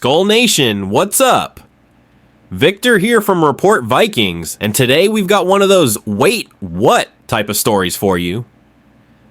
Skol Nation, what's up? Victor here from Report Vikings, and today we've got one of those wait, what type of stories for you.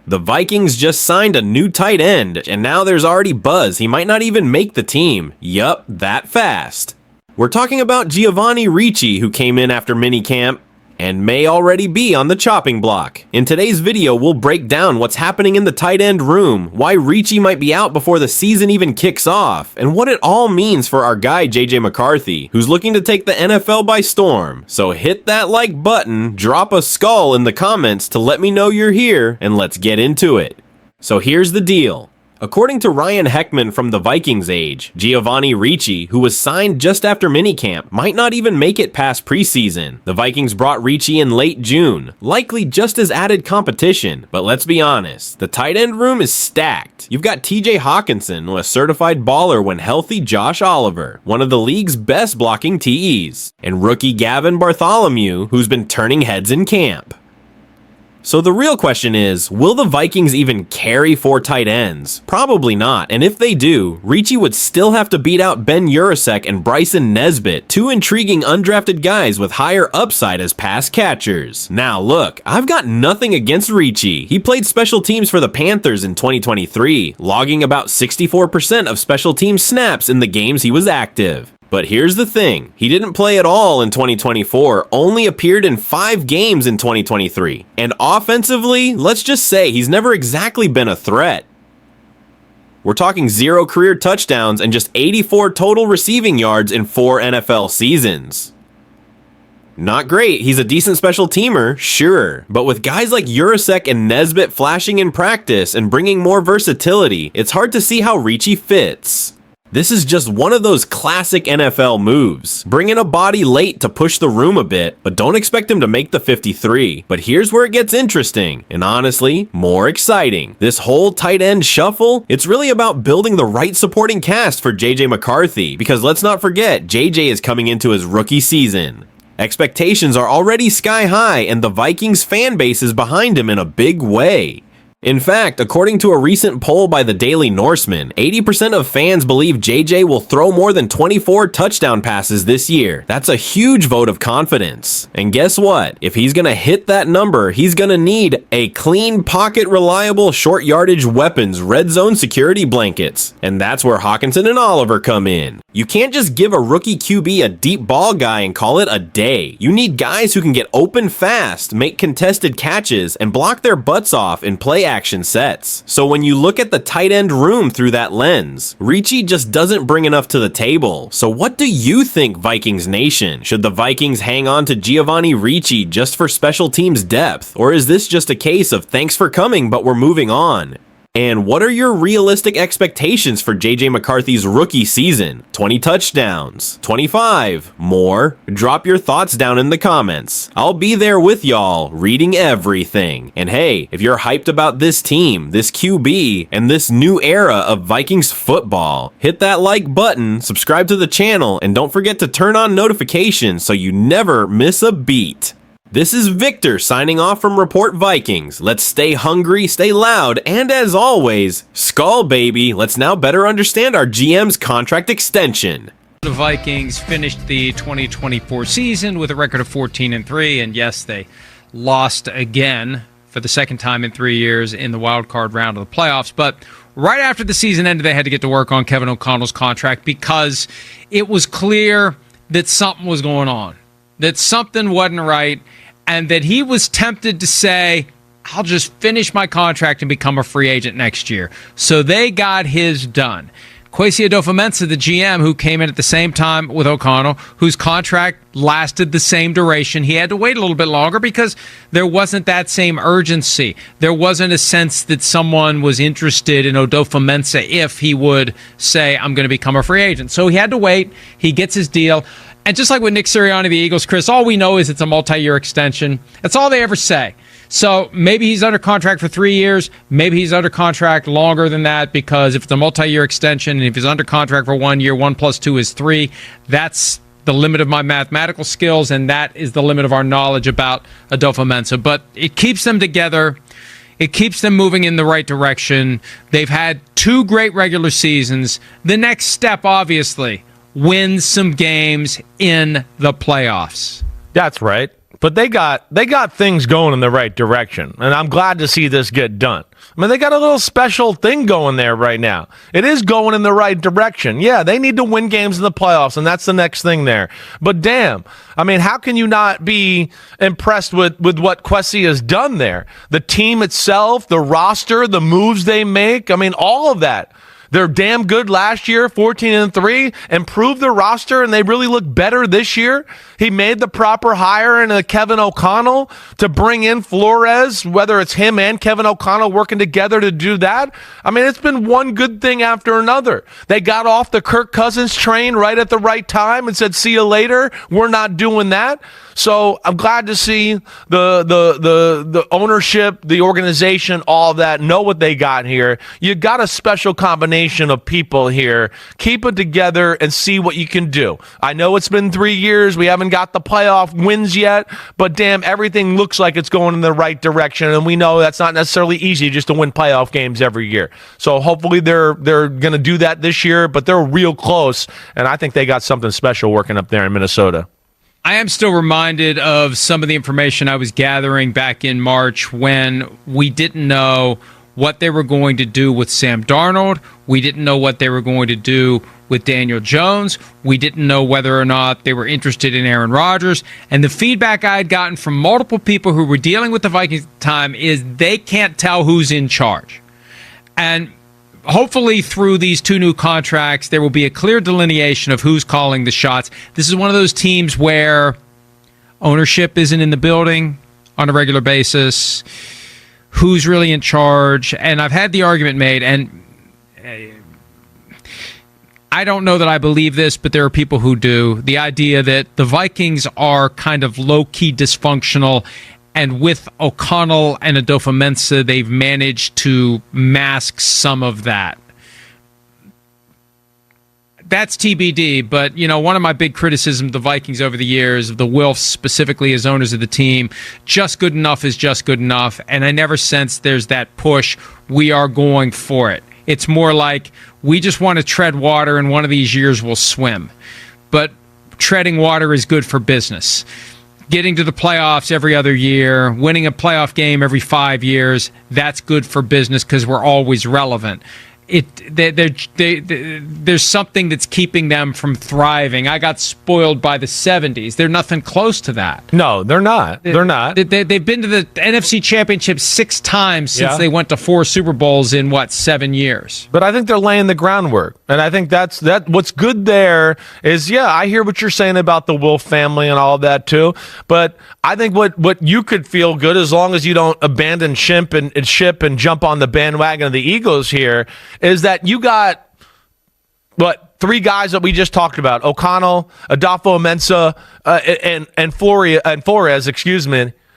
The Vikings just signed a new tight end, and now there's already buzz he might not even make the team. Yup, that fast. We're talking about Giovanni Ricci, who came in after minicamp and may already be on the chopping block. In today's video, we'll break down what's happening in the tight end room, why Ricci might be out before the season even kicks off, and what it all means for our guy JJ McCarthy, who's looking to take the NFL by storm. So hit that like button, drop a skull in the comments to let me know you're here, and let's get into it. So here's the deal. According to Ryan Heckman from the Vikings Age, Giovanni Ricci, who was signed just after minicamp, might not even make it past preseason. The Vikings brought Ricci in late June, likely just as added competition, but let's be honest, the tight end room is stacked. You've got TJ Hawkinson, a certified baller when healthy Josh Oliver, one of the league's best blocking TEs, and rookie Gavin Bartholomew, who's been turning heads in camp. So the real question is, will the Vikings even carry 4 tight ends? Probably not, and if they do, Ricci would still have to beat out Ben Urasek and Bryson Nesbitt, 2 intriguing undrafted guys with higher upside as pass catchers. Now look, I've got nothing against Ricci. He played special teams for the Panthers in 2023, logging about 64% of special team snaps in the games he was active. But here's the thing, he didn't play at all in 2024, only appeared in 5 games in 2023. And offensively, let's just say he's never exactly been a threat. We're talking 0 career touchdowns and just 84 total receiving yards in 4 NFL seasons. Not great, he's a decent special teamer, sure, but with guys like Urasek and Nesbitt flashing in practice and bringing more versatility, it's hard to see how Ricci fits. This is just one of those classic NFL moves. Bring in a body late to push the room a bit, but don't expect him to make the 53. But here's where it gets interesting, and honestly, more exciting. This whole tight end shuffle, it's really about building the right supporting cast for JJ McCarthy, because let's not forget, JJ is coming into his rookie season. Expectations are already sky high, and the Vikings fan base is behind him in a big way. In fact, according to a recent poll by the Daily Norseman, 80% of fans believe JJ will throw more than 24 touchdown passes this year. That's a huge vote of confidence. And guess what? If he's gonna hit that number, he's gonna need a clean, pocket, reliable, short yardage weapons, red zone security blankets. And that's where Hawkinson and Oliver come in. You can't just give a rookie QB a deep ball guy and call it a day. You need guys who can get open fast, make contested catches, and block their butts off in play action sets. So when you look at the tight end room through that lens, Ricci just doesn't bring enough to the table. So what do you think, Vikings Nation? Should the Vikings hang on to Giovanni Ricci just for special teams depth? Or is this just a case of thanks for coming, but we're moving on? And what are your realistic expectations for JJ McCarthy's rookie season? 20 touchdowns, 25, more? Drop your thoughts down in the comments. I'll be there with y'all, reading everything. And hey, if you're hyped about this team, this QB, and this new era of Vikings football, hit that like button, subscribe to the channel, and don't forget to turn on notifications so you never miss a beat. This is Victor signing off from Report Vikings. Let's stay hungry, stay loud, and as always, Skol baby, let's now better understand our GM's contract extension. The Vikings finished the 2024 season with a record of 14-3, and yes, they lost again for the second time in 3 years in the wild card round of the playoffs. But right after the season ended, they had to get to work on Kevin O'Connell's contract because it was clear that something was going on, that something wasn't right, and that he was tempted to say, I'll just finish my contract and become a free agent next year. So they got his done. Kwesi Adofo-Mensah, the GM, who came in at the same time with O'Connell, whose contract lasted the same duration, he had to wait a little bit longer because there wasn't that same urgency. There wasn't a sense that someone was interested in Adofo-Mensah if he would say, I'm going to become a free agent. So he had to wait. He gets his deal. And just like with Nick Sirianni, the Eagles, Chris, all we know is it's a multi-year extension. That's all they ever say. So maybe he's under contract for 3 years. Maybe he's under contract longer than that, because if it's a multi-year extension and if he's under contract for 1 year, 1 + 2 is 3. That's the limit of my mathematical skills, and that is the limit of our knowledge about Adofo-Mensah. But it keeps them together. It keeps them moving in the right direction. They've had 2 great regular seasons. The next step, obviously, win some games in the playoffs. That's right. But they got things going in the right direction, and I'm glad to see this get done. I mean, they got a little special thing going there right now. It is going in the right direction. Yeah, they need to win games in the playoffs, and that's the next thing there. But damn, I mean, how can you not be impressed with what Kwesi has done there? The team itself, the roster, the moves they make, I mean, all of that. They're damn good last year, 14-3, improved their roster, and they really look better this year. He made the proper hire in Kevin O'Connell to bring in Flores, whether it's him and Kevin O'Connell working together to do that. I mean, it's been one good thing after another. They got off the Kirk Cousins train right at the right time and said, see you later. We're not doing that. So I'm glad to see the ownership, the organization, all of that, know what they got here. You got a special combination of people here. Keep it together and see what you can do. I know it's been 3 years. We haven't got the playoff wins yet, but damn, everything looks like it's going in the right direction, and we know that's not necessarily easy just to win playoff games every year. So hopefully they're going to do that this year, but they're real close, and I think they got something special working up there in Minnesota. I am still reminded of some of the information I was gathering back in March when we didn't know what they were going to do with Sam Darnold. We didn't know what they were going to do with Daniel Jones. We didn't know whether or not they were interested in Aaron Rodgers. And the feedback I had gotten from multiple people who were dealing with the Vikings at the time is they can't tell who's in charge. And hopefully through these 2 new contracts, there will be a clear delineation of who's calling the shots. This is one of those teams where ownership isn't in the building on a regular basis. Who's really in charge? And I've had the argument made, and I don't know that I believe this, but there are people who do. The idea that the Vikings are kind of low-key dysfunctional, and with O'Connell and Adolfo-Mensah, they've managed to mask some of that. That's TBD, but, you know, one of my big criticisms of the Vikings over the years, of the Wilfs specifically as owners of the team, just good enough is just good enough, and I never sense there's that push, we are going for it. It's more like, we just want to tread water, and one of these years we'll swim. But treading water is good for business. Getting to the playoffs every other year, winning a playoff game every 5 years, that's good for business because we're always relevant. There's something that's keeping them from thriving. I got spoiled by the 70s. They're nothing close to that. No, they're not. They're not. They've been to the NFC Championship 6 times since they went to 4 Super Bowls in, 7 years? But I think they're laying the groundwork. And I think that's what's good there is, I hear what you're saying about the Wolf family and all of that too. But I think what you could feel good as long as you don't abandon ship and jump on the bandwagon of the Eagles here is that you got, 3 guys that we just talked about, O'Connell, Adolfo-Mensah, and Flores,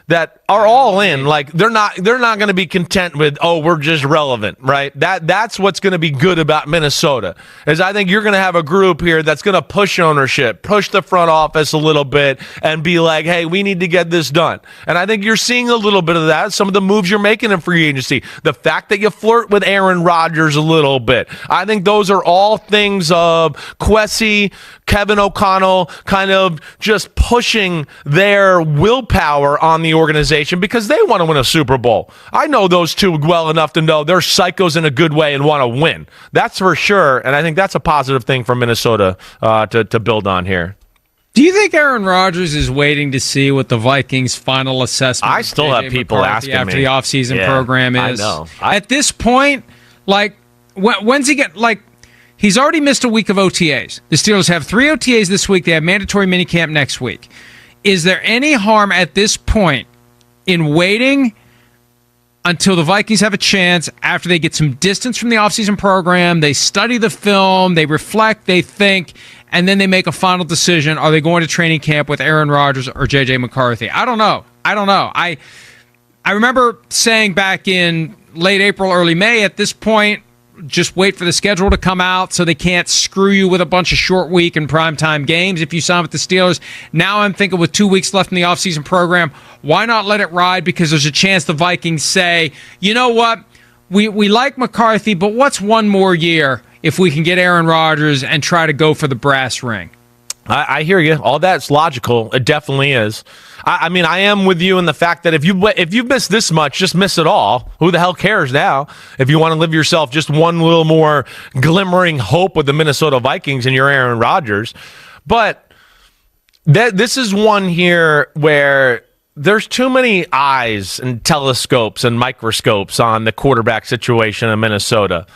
that are all in. Like they're not going to be content with, we're just relevant, right? That's what's going to be good about Minnesota. Is I think you're going to have a group here that's going to push ownership, push the front office a little bit, and be like, hey, we need to get this done. And I think you're seeing a little bit of that. Some of the moves you're making in free agency, the fact that you flirt with Aaron Rodgers a little bit. I think those are all things of Kwesi, Kevin O'Connell kind of just pushing their willpower on the organization because they want to win a Super Bowl. I know those two well enough to know they're psychos in a good way and want to win. That's for sure, and I think that's a positive thing for Minnesota to build on here. Do you think Aaron Rodgers is waiting to see what the Vikings' final assessment? I still have people asking after me the offseason program is. I know. At this point, when's he get He's already missed a week of OTAs. The Steelers have 3 OTAs this week. They have mandatory minicamp next week. Is there any harm at this point in waiting until the Vikings have a chance after they get some distance from the offseason program, they study the film, they reflect, they think, and then they make a final decision? Are they going to training camp with Aaron Rodgers or J.J. McCarthy? I don't know. I remember saying back in late April, early May, at this point, just wait for the schedule to come out so they can't screw you with a bunch of short week and primetime games if you sign with the Steelers. Now I'm thinking with 2 weeks left in the offseason program, why not let it ride? Because there's a chance the Vikings say, you know what, we like McCarthy, but what's one more year if we can get Aaron Rodgers and try to go for the brass ring? I hear you. All that's logical. It definitely is. I mean, I am with you in the fact that if you've missed this much, just miss it all. Who the hell cares now? If you want to live yourself just one little more glimmering hope with the Minnesota Vikings and your Aaron Rodgers. But this is one here where there's too many eyes and telescopes and microscopes on the quarterback situation in Minnesota.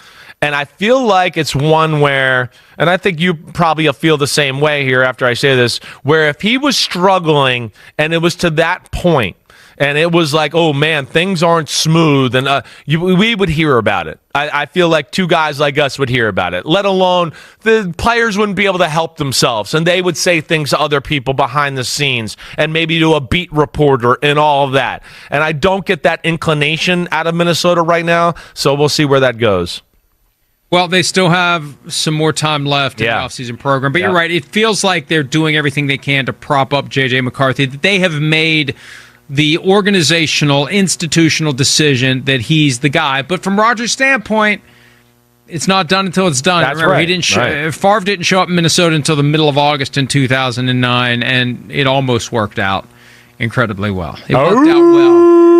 And I feel like it's one where, and I think you probably feel the same way here after I say this, where if he was struggling and it was to that point, and it was like, oh man, things aren't smooth, and we would hear about it. I feel like two guys like us would hear about it, let alone the players wouldn't be able to help themselves, and they would say things to other people behind the scenes, and maybe to a beat reporter and all of that. And I don't get that inclination out of Minnesota right now, so we'll see where that goes. Well, they still have some more time left in the offseason program. But you're right. It feels like they're doing everything they can to prop up J.J. McCarthy, that they have made the organizational, institutional decision that he's the guy. But from Rodgers' standpoint, it's not done until it's done. That's Remember, right. Favre didn't show up in Minnesota until the middle of August in 2009, and it almost worked out incredibly well. It worked out well.